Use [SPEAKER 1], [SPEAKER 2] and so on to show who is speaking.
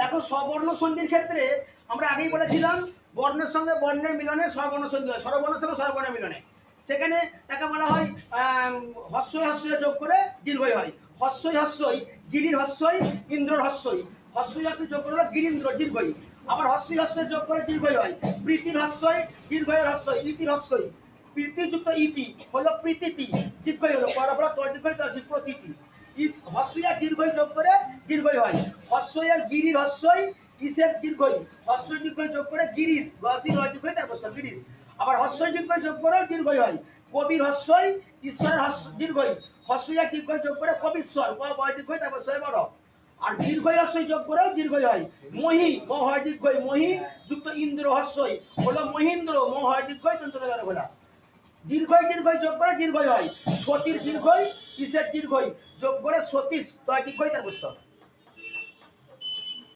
[SPEAKER 1] দেখো স্ববর্ণ সন্ধির ক্ষেত্রে আমরা আগেই বলেছিলাম বর্ণের সঙ্গে বর্ণের মিলনে স্বরবর্ণ সন্ধি হয়, স্বরবর্ণের সঙ্গে স্বরবর্ণের মিলনে। সেখানে তাকে বলা হয় হস্যই হস্যই যোগ করে দীর্ঘই হয়। হস্যই হস্যই, গিরির হস্যই, ইন্দ্রর হস্যই। হস্যই হস্যই যোগ করে হলো গিরীন্দ্র, দীর্ঘই। আবার হস্যই হস্যই যোগ করে দীর্ঘই হয়। প্রীতির হস্যই, দীর্ঘয়ের হস্যই, ইতির হস্যই। প্রীতিযুক্ত ইতি হলো প্রীতিতি, দীর্ঘই হলো পরপর তোর দীর্ঘই তসি প্রতীতি। হস্যই আর দীর্ঘই যোগ করে দীর্ঘই হয়। হস্যই আর গিরির হস্যই, ইসের দীর্ঘই। হস্যই দীর্ঘই যোগ করে গিরিশ, গসি নয় দীর্ঘই তারপর গিরিশ। আবার হস্যই দীর্ঘই যোগ করে দীর্ঘই হয়। কবির হস্যই, ঈশ্বরের দীর্ঘই। হস্যই আর দীর্ঘই যোগ করে কবিশ্বর, বয় দীর্ঘই তারপর সয় বড়। আর দীর্ঘই হস্যই যোগ করেও দীর্ঘই হয়। মহি, ম হয় দীর্ঘই, মহি যুক্ত ইন্দ্র হস্যই হলো মহিন্দ্র, ম হয় দীর্ঘই তন্ত্র দ্বারা বলা। দীর্ঘই দীর্ঘই যোগ করে দীর্ঘই হয়। সতীর দীর্ঘই, ইসের দীর্ঘই যোগ করে সতীশ, তয় দীর্ঘই তারপর